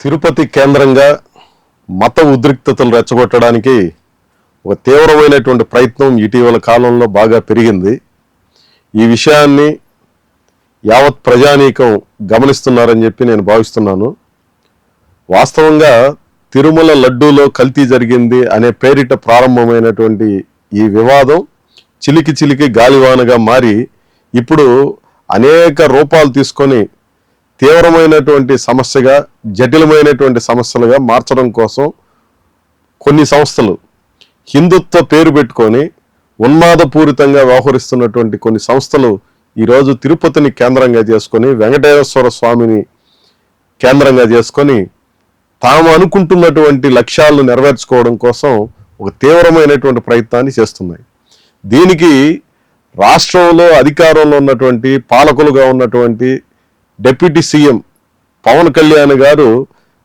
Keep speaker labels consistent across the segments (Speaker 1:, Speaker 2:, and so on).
Speaker 1: తిరుపతి కేంద్రంగా మత ఉద్రిక్తతలు రెచ్చగొట్టడానికి ఒక తీవ్రమైనటువంటి ప్రయత్నం ఇటీవల కాలంలో బాగా పెరిగింది. ఈ విషయాన్ని యావత్ ప్రజానీకం గమనిస్తున్నారని చెప్పి నేను భావిస్తున్నాను. వాస్తవంగా తిరుమల లడ్డూలో కల్తీ జరిగింది అనే పేరిట ప్రారంభమైనటువంటి ఈ వివాదం చిలికి చిలికి గాలివానగా మారి ఇప్పుడు అనేక రూపాలు తీసుకొని తీవ్రమైనటువంటి సమస్యగా, జటిలమైనటువంటి సమస్యలుగా మార్చడం కోసం కొన్ని సంస్థలు హిందుత్వ పేరు పెట్టుకొని ఉన్మాదపూరితంగా వ్యవహరిస్తున్నటువంటి కొన్ని సంస్థలు ఈరోజు తిరుపతిని కేంద్రంగా చేసుకొని, వెంకటేశ్వర స్వామిని కేంద్రంగా చేసుకొని తాము అనుకుంటున్నటువంటి లక్ష్యాలను నెరవేర్చుకోవడం కోసం ఒక తీవ్రమైనటువంటి ప్రయత్నాన్ని చేస్తున్నాయి. దీనికి రాష్ట్రంలో అధికారంలో ఉన్నటువంటి పాలకులుగా ఉన్నటువంటి డిప్యూటీ సీఎం పవన్ కళ్యాణ్ గారు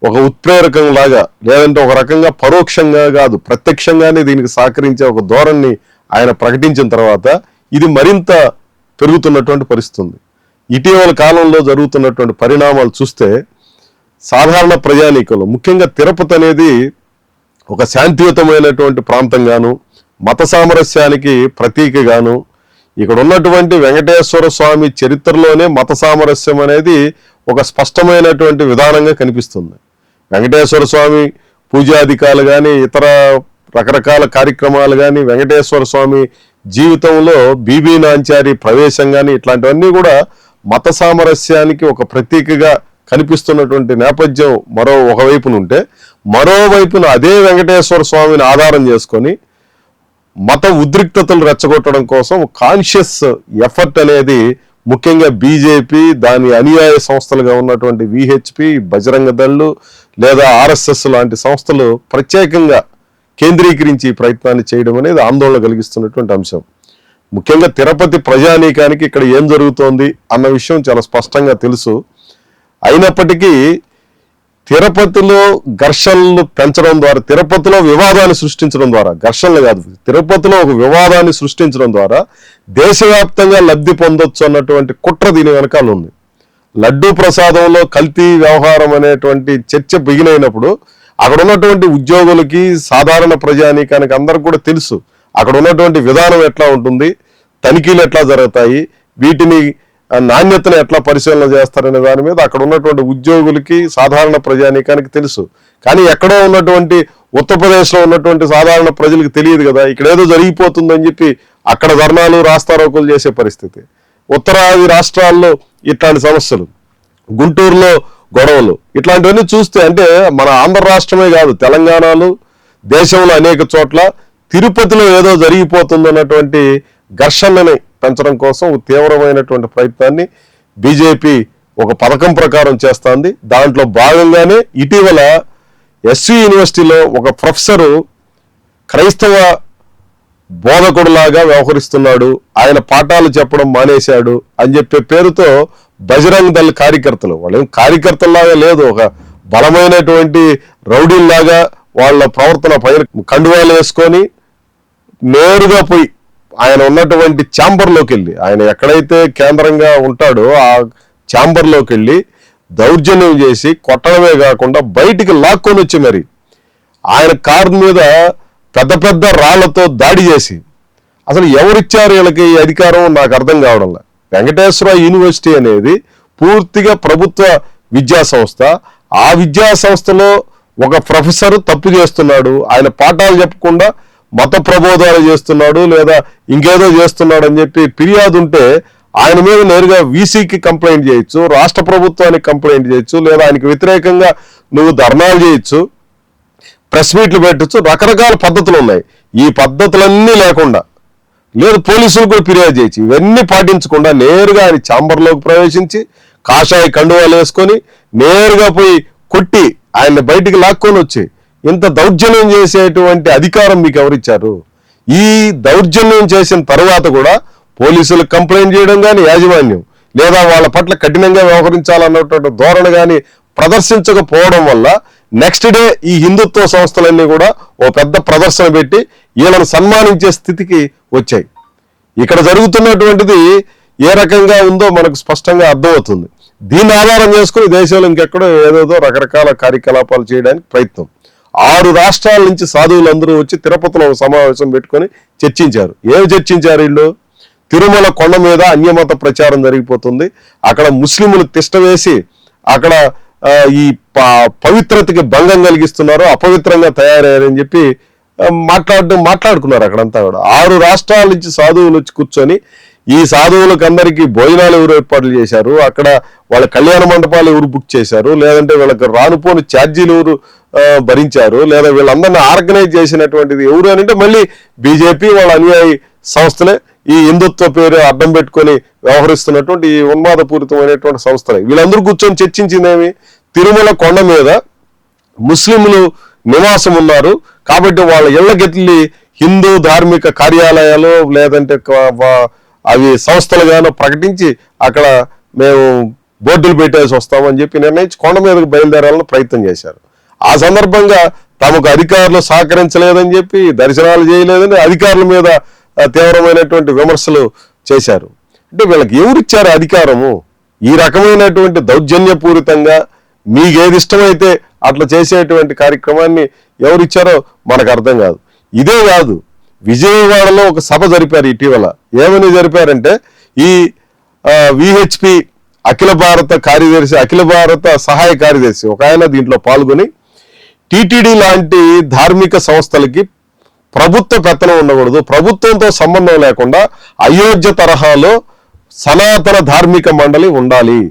Speaker 1: ఒక ఉత్ప్రేరకంలాగా, లేదంటే ఒక రకంగా పరోక్షంగా కాదు ప్రత్యక్షంగానే దీనికి సహకరించే ఒక ధోరణిని ఆయన ప్రకటించిన తర్వాత ఇది మరింత పెరుగుతున్నటువంటి పరిస్థితి ఉంది. ఇటీవల కాలంలో జరుగుతున్నటువంటి పరిణామాలు చూస్తే సాధారణ ప్రజానీకంలో, ముఖ్యంగా తిరుపతి అనేది ఒక శాంతియుతమైనటువంటి ప్రాంతంగాను, మత సామరస్యానికి ప్రతీకగాను, ఇక్కడ ఉన్నటువంటి వెంకటేశ్వర స్వామి చరిత్రలోనే మత సామరస్యం అనేది ఒక స్పష్టమైనటువంటి విధానంగా కనిపిస్తుంది. వెంకటేశ్వర స్వామి పూజాధికారులు కానీ, ఇతర రకరకాల కార్యక్రమాలు కానీ, వెంకటేశ్వర స్వామి జీవితంలో బీబీ నాంచారి ప్రవేశం కానీ, ఇట్లాంటివన్నీ కూడా మత సామరస్యానికి ఒక ప్రతీకగా కనిపిస్తున్నటువంటి నేపథ్యం ఒకవైపునుంటే, మరోవైపున అదే వెంకటేశ్వర స్వామిని ఆధారం చేసుకొని మత ఉద్రిక్తతలు రెచ్చగొట్టడం కోసం కాన్షియస్ ఎఫర్ట్ అనేది ముఖ్యంగా బీజేపీ, దాని అనుయాయ సంస్థలుగా ఉన్నటువంటి విహెచ్పి, బజరంగ దళ్ళు లేదా ఆర్ఎస్ఎస్ లాంటి సంస్థలు ప్రత్యేకంగా కేంద్రీకరించి ఈ ప్రయత్నాన్ని చేయడం అనేది ఆందోళన కలిగిస్తున్నటువంటి అంశం. ముఖ్యంగా తిరుపతి ప్రజానీకానికి ఇక్కడ ఏం జరుగుతోంది అన్న విషయం చాలా స్పష్టంగా తెలుసు. అయినప్పటికీ తిరుపతిలో ఘర్షణలు పెంచడం ద్వారా, తిరుపతిలో వివాదాన్ని సృష్టించడం ద్వారా, ఘర్షణలు కాదు, తిరుపతిలో ఒక వివాదాన్ని సృష్టించడం ద్వారా దేశవ్యాప్తంగా లబ్ధి పొందొచ్చు అన్నటువంటి కుట్ర దీని వెనకాల ఉంది. లడ్డూ ప్రసాదంలో కల్తీ వ్యవహారం అనేటువంటి చర్చ బిగినైనప్పుడు అక్కడ ఉన్నటువంటి ఉద్యోగులకి, సాధారణ ప్రజానీకానికి అందరికి కూడా తెలుసు అక్కడ ఉన్నటువంటి విధానం ఎట్లా ఉంటుంది, తనిఖీలు ఎట్లా జరుగుతాయి, వీటిని నాణ్యతను ఎట్లా పరిశీలన చేస్తారనే దాని మీద అక్కడ ఉన్నటువంటి ఉద్యోగులకి, సాధారణ ప్రజానీకానికి తెలుసు. కానీ ఎక్కడో ఉన్నటువంటి ఉత్తరప్రదేశ్లో ఉన్నటువంటి సాధారణ ప్రజలకు తెలియదు కదా. ఇక్కడ ఏదో జరిగిపోతుందని చెప్పి అక్కడ ధర్నాలు, రాస్తారోకోలు చేసే పరిస్థితి. ఉత్తరాది రాష్ట్రాల్లో ఇట్లాంటి సమస్యలు, గుంటూరులో గొడవలు, ఇట్లాంటివన్నీ చూస్తే అంటే మన ఆంధ్ర రాష్ట్రమే కాదు, తెలంగాణలో, దేశంలో అనేక చోట్ల తిరుపతిలో ఏదో జరిగిపోతుందన్నటువంటి ఘర్షణని పెంచడం కోసం తీవ్రమైనటువంటి ప్రయత్నాన్ని బీజేపీ ఒక పథకం ప్రకారం చేస్తోంది. దాంట్లో భాగంగానే ఇటీవల ఎస్వి యూనివర్సిటీలో ఒక ప్రొఫెసరు క్రైస్తవ బోధకుడులాగా వ్యవహరిస్తున్నాడు, ఆయన పాఠాలు చెప్పడం మానేశాడు అని చెప్పే పేరుతో బజరంగ్ దళ్ కార్యకర్తలు, వాళ్ళేం కార్యకర్తల్లాగా లేదు, ఒక బలమైనటువంటి రౌడీల్లాగా వాళ్ళ ప్రవర్తన పైన కండువాలు వేసుకొని నేరుగా పోయి ఆయన ఉన్నటువంటి ఛాంబర్లోకి వెళ్ళి, ఆయన ఎక్కడైతే కేంద్రంగా ఉంటాడో ఆ ఛాంబర్లోకి వెళ్ళి దౌర్జన్యం చేసి కొట్టడమే కాకుండా బయటికి లాక్కొని వచ్చి మరి ఆయన కారు మీద పెద్ద పెద్ద రాళ్లతో దాడి చేసి, అసలు ఎవరిచ్చారు వీళ్ళకి ఈ అధికారం నాకు అర్థం కావడంలా. వెంకటేశ్వర యూనివర్సిటీ అనేది పూర్తిగా ప్రభుత్వ విద్యా సంస్థ. ఆ విద్యా సంస్థలో ఒక ప్రొఫెసర్ తప్పు చేస్తున్నాడు, ఆయన పాఠాలు చెప్పకుండా మత ప్రబోధాలు చేస్తున్నాడు లేదా ఇంకేదో చేస్తున్నాడు అని చెప్పి ఫిర్యాదు ఉంటే ఆయన మీద నేరుగా వీసీకి కంప్లైంట్ చేయొచ్చు, రాష్ట్ర ప్రభుత్వానికి కంప్లైంట్ చేయొచ్చు, లేదా ఆయనకి వ్యతిరేకంగా నువ్వు ధర్నాలు చేయొచ్చు, ప్రెస్ మీట్లు పెట్టచ్చు, రకరకాల పద్ధతులు ఉన్నాయి. ఈ పద్ధతులన్నీ లేకుండా, లేదు పోలీసులు కూడా ఫిర్యాదు చేయొచ్చు, ఇవన్నీ పాటించకుండా నేరుగా ఆయన ఛాంబర్లోకి ప్రవేశించి కాషాయ కండువాలు వేసుకొని నేరుగా పోయి కొట్టి ఆయన్ని బయటికి లాక్కొని వచ్చి ఇంత దౌర్జన్యం చేసేటువంటి అధికారం మీకు ఎవరిచ్చారు? ఈ దౌర్జన్యం చేసిన తర్వాత కూడా పోలీసులకు కంప్లైంట్ చేయడం కానీ, యాజమాన్యం లేదా వాళ్ళ పట్ల కఠినంగా వ్యవహరించాలన్నటువంటి ధోరణి కానీ ప్రదర్శించకపోవడం వల్ల నెక్స్ట్ డే ఈ హిందుత్వ సంస్థలన్నీ కూడా ఓ పెద్ద ప్రదర్శన పెట్టి వీళ్ళని సన్మానించే స్థితికి వచ్చాయి. ఇక్కడ జరుగుతున్నటువంటిది ఏ రకంగా ఉందో మనకు స్పష్టంగా అర్థమవుతుంది. దీన్ని ఆధారం చేసుకుని దేశంలో ఇంకెక్కడో ఏదేదో రకరకాల కార్యకలాపాలు చేయడానికి ప్రయత్నం. 6 రాష్ట్రాల నుంచి సాధువులందరూ వచ్చి తిరుపతిలో ఒక సమావేశం పెట్టుకొని చర్చించారు. ఏమి చర్చించారు వీళ్ళు? తిరుమల కొండ మీద అన్యమత ప్రచారం జరిగిపోతుంది, అక్కడ ముస్లింలు తిష్ట వేసి అక్కడ ఈ పవిత్రతకి భంగం కలిగిస్తున్నారు, అపవిత్రంగా తయారయ్యారని చెప్పి మాట్లాడుకున్నారు. అక్కడంతా కూడా 6 రాష్ట్రాల నుంచి సాధువులు వచ్చి కూర్చొని ఈ సాధువులకు అందరికీ భోజనాలు ఎవరు ఏర్పాట్లు చేశారు, అక్కడ వాళ్ళ కళ్యాణ మండపాలు ఎవరు బుక్ చేశారు, లేదంటే వీళ్ళకి రానుపోని ఛార్జీలు ఎవరు భరించారు, లేదా వీళ్ళందరినీ ఆర్గనైజ్ చేసినటువంటిది ఎవరు అని అంటే మళ్ళీ బీజేపీ వాళ్ళ అనుయాయి సంస్థలే, ఈ హిందుత్వ పేరు అడ్డం పెట్టుకొని వ్యవహరిస్తున్నటువంటి ఈ ఉన్మాదపూరితమైనటువంటి సంస్థలే. వీళ్ళందరూ కూర్చొని చర్చించిందేమి? తిరుమల కొండ మీద ముస్లింలు నివాసం ఉన్నారు కాబట్టి వాళ్ళ ఇళ్లకెళ్ళి హిందూ ధార్మిక కార్యాలయాలు లేదంటే అవి సంస్థలుగానో ప్రకటించి అక్కడ మేము బోర్డులు పెట్టేసి వస్తామని చెప్పి నిర్ణయించి కొండ మీదకి బయలుదేరాలని ప్రయత్నం చేశారు. ఆ సందర్భంగా తమకు అధికారులు సహకరించలేదని చెప్పి, దర్శనాలు చేయలేదని అధికారుల మీద తీవ్రమైనటువంటి విమర్శలు చేశారు. అంటే వీళ్ళకి ఎవరిచ్చారు అధికారము? ఈ రకమైనటువంటి దౌర్జన్యపూరితంగా మీకేది ఇష్టమైతే అట్లా చేసేటువంటి కార్యక్రమాన్ని ఎవరిచ్చారో మనకు అర్థం కాదు. ఇదే కాదు, విజయవాడలో ఒక సభ జరిపారు ఇటీవల. ఏమని జరిపారంటే ఈ విహెచ్పి అఖిల భారత సహాయ కార్యదర్శి ఒక ఆయన దీంట్లో పాల్గొని టీటీడీ లాంటి ధార్మిక సంస్థలకి ప్రభుత్వ పెత్తనం ఉండకూడదు, ప్రభుత్వంతో సంబంధం లేకుండా అయోధ్య తరహాలో సనాతన ధార్మిక మండలి ఉండాలి,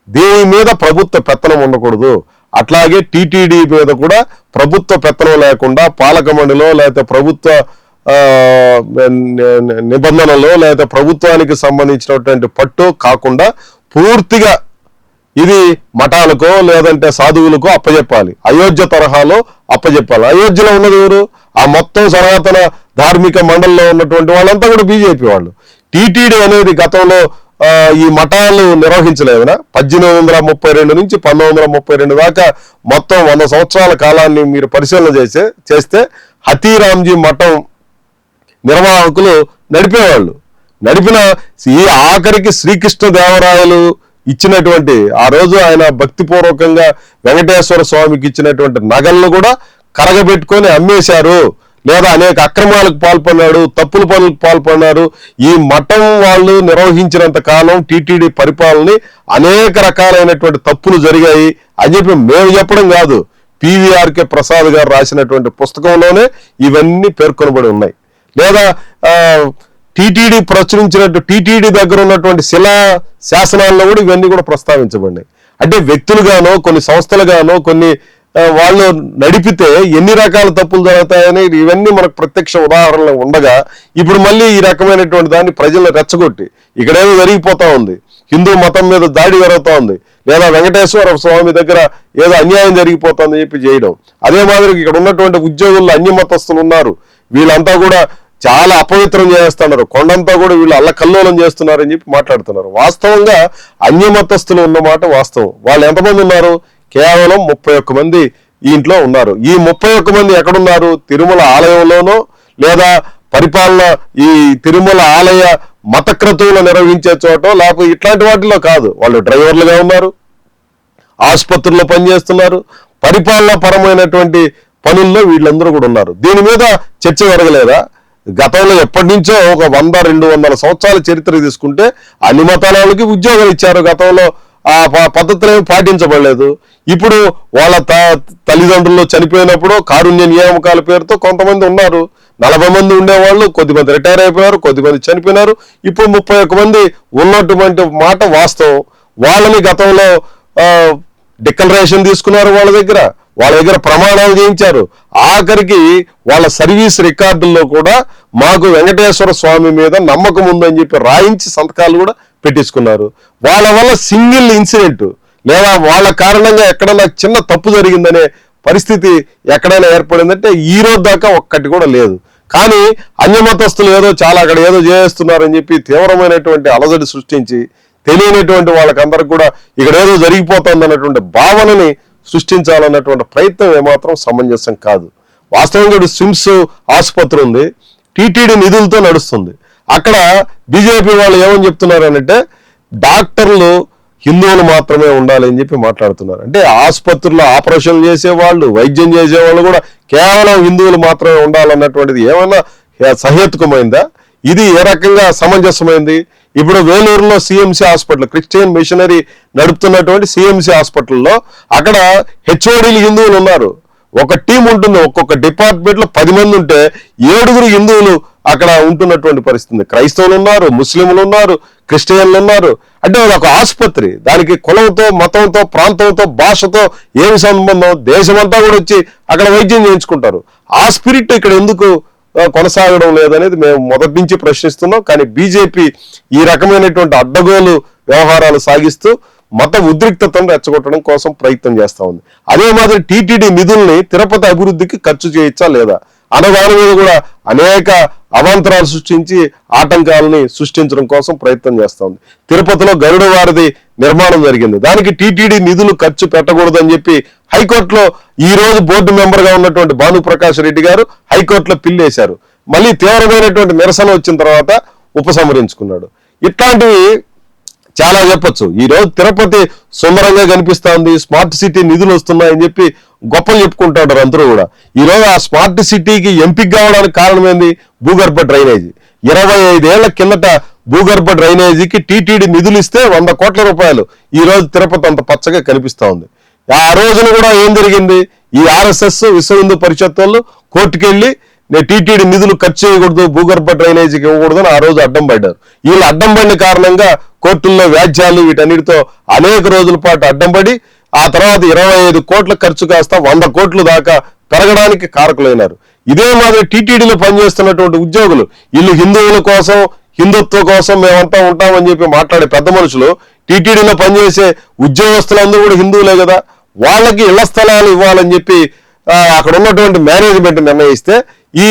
Speaker 1: దీని మీద ప్రభుత్వ పెత్తనం ఉండకూడదు, అట్లాగే టీటీడీ మీద కూడా ప్రభుత్వ పెత్తనం లేకుండా పాలక మండలిలో లేకపోతే ప్రభుత్వ నిబంధనలో లేదా ప్రభుత్వానికి సంబంధించినటువంటి పట్టు కాకుండా పూర్తిగా ఇది మఠాలకో లేదంటే సాధువులకో అప్పచెప్పాలి, అయోధ్య తరహాలో అప్పచెప్పాలి. అయోధ్యలో ఉన్నది ఎవరు? ఆ మొత్తం సనాతన ధార్మిక మండలిలో ఉన్నటువంటి వాళ్ళంతా కూడా బీజేపీ వాళ్ళు. టీటీడీ అనేది గతంలో ఈ మఠాలు నిర్వహించలేదనా? 1832 నుంచి 1932 దాకా మొత్తం 100 సంవత్సరాల కాలాన్ని మీరు పరిశీలన చేస్తే హతీరాంజీ మఠం నిర్వాహకులు నడిపేవాళ్ళు. నడిపిన ఈ ఆఖరికి శ్రీకృష్ణదేవరాయలు ఇచ్చినటువంటి ఆ రోజు ఆయన భక్తిపూర్వకంగా వెంకటేశ్వర స్వామికి ఇచ్చినటువంటి నగలను కూడా కరగబెట్టుకొని అమ్మేశారు, లేదా అనేక అక్రమాలకు పాల్పడినాడు, తప్పుల పనులకు పాల్పడినారు. ఈ మఠం వాళ్ళు నిర్వహించినంత కాలం టీటీడీ పరిపాలనని అనేక రకాలైనటువంటి తప్పులు జరిగాయి అని చెప్పి మేము చెప్పడం కాదు, పివిఆర్కే ప్రసాద్ గారు రాసినటువంటి పుస్తకంలోనే ఇవన్నీ పేర్కొనబడి ఉన్నాయి. లేదా టీటీడీ ప్రచురించినట్టు టీటీడీ దగ్గర ఉన్నటువంటి శిలా శాసనాల్లో కూడా ఇవన్నీ కూడా ప్రస్తావించబడినాయి. అంటే వ్యక్తులుగానో కొన్ని సంస్థలుగానో కొన్ని వాళ్ళు నడిపితే ఎన్ని రకాల తప్పులు జరుగుతాయని ఇవన్నీ మనకు ప్రత్యక్ష ఉదాహరణలు ఉండగా ఇప్పుడు మళ్ళీ ఈ రకమైనటువంటి దాన్ని ప్రజలను రెచ్చగొట్టి ఇక్కడేదో జరిగిపోతా ఉంది, హిందూ మతం మీద దాడి జరుగుతూ ఉంది, లేదా వెంకటేశ్వర స్వామి దగ్గర ఏదో అన్యాయం జరిగిపోతుందని చెప్పి చేయడం. అదే మాదిరి ఇక్కడ ఉన్నటువంటి ఉద్యోగుల్లో అన్యమతస్తులు ఉన్నారు, వీళ్ళంతా కూడా చాలా అపవిత్రం చేస్తున్నారు, కొండంతా కూడా వీళ్ళు అల్లకల్లోలం చేస్తున్నారని చెప్పి మాట్లాడుతున్నారు. వాస్తవంగా అన్యమతస్తులు ఉన్నమాట వాస్తవం. వాళ్ళు ఎంతమంది ఉన్నారు? కేవలం 31 మంది ఈ ఇంట్లో ఉన్నారు. ఈ 31 మంది ఎక్కడున్నారు? తిరుమల ఆలయంలోనో లేదా పరిపాలన ఈ తిరుమల ఆలయ మతక్రతువులు నిర్వహించే చోట, లేకపోతే ఇట్లాంటి వాటిలో కాదు. వాళ్ళు డ్రైవర్లుగా ఉన్నారు, ఆసుపత్రుల్లో పనిచేస్తున్నారు, పరిపాలనా పరమైనటువంటి పనుల్లో వీళ్ళందరూ కూడా ఉన్నారు. దీని మీద చర్చ జరగలేదా? గతంలో ఎప్పటి నుంచో ఒక 100-200 సంవత్సరాల చరిత్ర తీసుకుంటే అన్ని మతాల వాళ్ళకి ఉద్యోగాలు ఇచ్చారు. గతంలో ఆ పద్ధతులు ఏమి పాటించబడలేదు. ఇప్పుడు వాళ్ళ తల్లిదండ్రులు చనిపోయినప్పుడు కారుణ్య నియామకాల పేరుతో కొంతమంది ఉన్నారు, 40 మంది ఉండేవాళ్ళు, కొద్దిమంది రిటైర్ అయిపోయారు, కొద్దిమంది చనిపోయినారు. ఇప్పుడు 31 మంది ఉన్నటువంటి మాట వాస్తవం. వాళ్ళని గతంలో డిక్లరేషన్ తీసుకున్నారు, వాళ్ళ దగ్గర ప్రమాణాలు చేయించారు. ఆఖరికి వాళ్ళ సర్వీస్ రికార్డుల్లో కూడా మాకు వెంకటేశ్వర స్వామి మీద నమ్మకం ఉందని చెప్పి రాయించి సంతకాలు కూడా పెట్టించుకున్నారు. వాళ్ళ వల్ల సింగిల్ ఇన్సిడెంట్ లేదా వాళ్ళ కారణంగా ఎక్కడైనా చిన్న తప్పు జరిగిందనే పరిస్థితి ఎక్కడైనా ఏర్పడిందంటే ఈ రోజు దాకా ఒక్కటి కూడా లేదు. కానీ అన్యమతస్తులు చాలా అక్కడ ఏదో చేస్తున్నారని చెప్పి తీవ్రమైనటువంటి అలజడి సృష్టించి తెలియనటువంటి వాళ్ళకందరికి కూడా ఇక్కడ ఏదో జరిగిపోతుంది అన్నటువంటి భావనని సృష్టించాలన్నటువంటి ప్రయత్నం ఏమాత్రం సమంజసం కాదు. వాస్తవంగా స్విమ్స్ ఆసుపత్రి ఉంది, టీటీడీ నిధులతో నడుస్తుంది. అక్కడ బీజేపీ వాళ్ళు ఏమని చెప్తున్నారు అంటే డాక్టర్లు హిందువులు మాత్రమే ఉండాలని చెప్పి మాట్లాడుతున్నారు. అంటే ఆసుపత్రుల్లో ఆపరేషన్లు చేసేవాళ్ళు, వైద్యం చేసేవాళ్ళు కూడా కేవలం హిందువులు మాత్రమే ఉండాలన్నటువంటిది ఏమన్నా సహేతుకమైందా? ఇది ఏ రకంగా సమంజసమైంది? ఇప్పుడు వేలూరులో సిఎంసి హాస్పిటల్, క్రిస్టియన్ మిషనరీ నడుపుతున్నటువంటి సిఎంసి హాస్పిటల్లో అక్కడ హెచ్ఓడీలు హిందువులు ఉన్నారు. ఒక టీం ఉంటుంది, ఒక్కొక్క డిపార్ట్మెంట్ లో 10 మంది ఉంటే 7 హిందువులు అక్కడ ఉంటున్నటువంటి పరిస్థితి. క్రైస్తవులు ఉన్నారు, ముస్లింలు ఉన్నారు, క్రిస్టియన్లు ఉన్నారు. అంటే ఒక ఆసుపత్రి, దానికి కులంతో, మతంతో, ప్రాంతంతో, భాషతో ఏమి సంబంధం? దేశమంతా కూడా వచ్చి అక్కడ వైద్యం చేయించుకుంటారు. ఆ స్పిరిట్ ఇక్కడ ఎందుకు కొనసాగడం లేదనేది మేము మొదటి నుంచి ప్రశ్నిస్తున్నాం. కానీ బీజేపీ ఈ రకమైనటువంటి అడ్డగోలు వ్యవహారాలు సాగిస్తూ మత ఉద్రిక్తతను రెచ్చగొట్టడం కోసం ప్రయత్నం చేస్తా ఉంది. అదే మాదిరి టీటీడీ నిధుల్ని తిరుపతి అభివృద్ధికి ఖర్చు చేయొచ్చా లేదా అనగాని మీద కూడా అనేక అవాంతరాలు సృష్టించి ఆటంకాలని సృష్టించడం కోసం ప్రయత్నం చేస్తా ఉంది. తిరుపతిలో గరుడ వారధి నిర్మాణం జరిగింది, దానికి టీటీడీ నిధులు ఖర్చు పెట్టకూడదని చెప్పి హైకోర్టులో ఈ రోజు బోర్డు మెంబర్ గా ఉన్నటువంటి భానుప్రకాష్ రెడ్డి గారు హైకోర్టులో పిల్లేశారు. మళ్ళీ తీవ్రమైనటువంటి నిరసన వచ్చిన తర్వాత ఉపసంహరించుకున్నాడు. ఇట్లాంటివి చాలా చెప్పొచ్చు. ఈ రోజు తిరుపతి సుందరంగా కనిపిస్తా ఉంది, స్మార్ట్ సిటీ నిధులు వస్తున్నాయని చెప్పి గొప్పలు చెప్పుకుంటాడు అందరూ కూడా. ఈ రోజు ఆ స్మార్ట్ సిటీకి ఎంపిక కావడానికి కారణం ఏంది? భూగర్భ డ్రైనేజీ. 25 ఏళ్ల కిందట భూగర్భ డ్రైనేజీకి టీటీడీ నిధులు ఇస్తే 100 కోట్ల రూపాయలు ఈ రోజు తిరుపతి అంత పచ్చగా కనిపిస్తా ఉంది. ఆ రోజున కూడా ఏం జరిగింది? ఈ ఆర్ఎస్ఎస్, విశ్వ హిందూ పరిషత్ వాళ్ళు కోర్టుకెళ్ళి టీటీడీ నిధులు ఖర్చు చేయకూడదు, భూగర్భ డ్రైనేజీకి ఇవ్వకూడదు అని ఆ రోజు అడ్డం పడ్డారు. వీళ్ళు అడ్డం పడిన కారణంగా కోర్టుల్లో వ్యాజ్యాలు వీటన్నిటితో అనేక రోజుల పాటు అడ్డం పడి ఆ తర్వాత 25 కోట్ల ఖర్చు కాస్త 100 కోట్ల దాకా పెరగడానికి కారకులైనారు. ఇదే మాదిరి టీటీడీలో పనిచేస్తున్నటువంటి ఉద్యోగులు, వీళ్ళు హిందువుల కోసం, హిందుత్వ కోసం మేమంతా ఉంటామని చెప్పి మాట్లాడే పెద్ద మనుషులు, టీటీడీలో పనిచేసే ఉద్యోగస్తులందరూ కూడా హిందువులే కదా, వాళ్ళకి ఇళ్ల స్థలాలు ఇవ్వాలని చెప్పి అక్కడ ఉన్నటువంటి మేనేజ్మెంట్ నిర్ణయిస్తే ఈ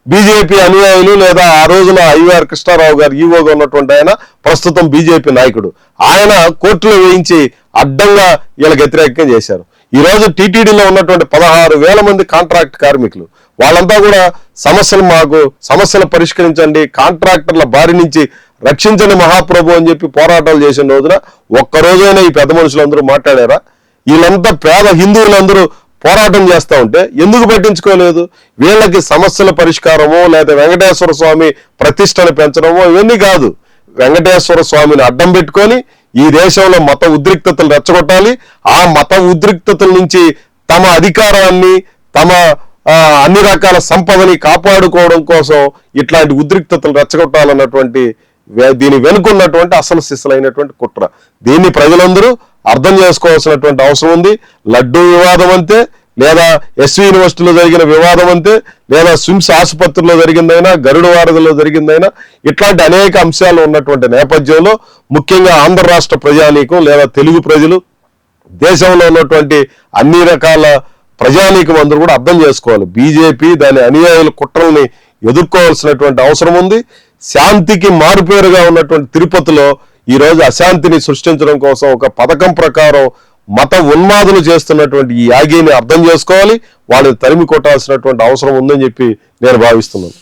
Speaker 1: బీజేపీ అనుయాయులు లేదా ఆ రోజున ఐవీఆర్ కృష్ణారావు గారు ఈవోగా ఉన్నటువంటి ఆయన ప్రస్తుతం బీజేపీ నాయకుడు, ఆయన కోర్టులో వేయించి అడ్డంగా వీళ్ళకి వ్యతిరేకంగా చేశారు. ఈ రోజు టీటీడీలో ఉన్నటువంటి 16,000 మంది కాంట్రాక్ట్ కార్మికులు, వాళ్ళంతా కూడా సమస్యలు పరిష్కరించండి, కాంట్రాక్టర్ల బారి నుంచి రక్షించండి మహాప్రభు అని చెప్పి పోరాటాలు చేసిన రోజున ఒక్కరోజైనా ఈ పెద్ద మనుషులందరూ మాట్లాడారా? వీళ్ళంతా పేద హిందువులందరూ పోరాటం చేస్తూ ఉంటే ఎందుకు పట్టించుకోలేదు? వీళ్ళకి సమస్యల పరిష్కారమో లేదా వెంకటేశ్వర స్వామి ప్రతిష్టను పెంచడమో ఇవన్నీ కాదు. వెంకటేశ్వర స్వామిని అడ్డం పెట్టుకొని ఈ దేశంలో మత ఉద్రిక్తతలు రెచ్చగొట్టాలి, ఆ మత ఉద్రిక్తతల నుంచి తమ అధికారాన్ని, తమ అన్ని రకాల సంపదని కాపాడుకోవడం కోసం ఇట్లాంటి ఉద్రిక్తతలు రెచ్చగొట్టాలన్నటువంటి దీని వెనుకున్నటువంటి అసలు సిసలైనటువంటి కుట్ర. దీన్ని ప్రజలందరూ అర్థం చేసుకోవాల్సినటువంటి అవసరం ఉంది. లడ్డూ వివాదం అంతే, లేదా ఎస్వి యూనివర్సిటీలో జరిగిన వివాదం అంతే, లేదా స్విమ్స్ ఆసుపత్రిలో జరిగిందైనా, గరుడ వారధిలో జరిగిందైనా, ఇట్లాంటి అనేక అంశాలు ఉన్నటువంటి నేపథ్యంలో ముఖ్యంగా ఆంధ్ర రాష్ట్ర ప్రజానీకం లేదా తెలుగు ప్రజలు, దేశంలో ఉన్నటువంటి అన్ని రకాల ప్రజానీకం అందరూ కూడా అర్థం చేసుకోవాలి. బీజేపీ దాని అనుయాయుల కుట్రల్ని ఎదుర్కోవాల్సినటువంటి అవసరం ఉంది. శాంతికి మారుపేరుగా ఉన్నటువంటి తిరుపతిలో ఈ రోజు అశాంతిని సృష్టించడం కోసం ఒక పథకం ప్రకారం మత ఉన్మాదులు చేస్తున్నటువంటి ఈ యాగీని అర్థం చేసుకోవాలి, వాళ్ళని తరిమి కొట్టాల్సినటువంటి అవసరం ఉందని చెప్పి నేను భావిస్తున్నాను.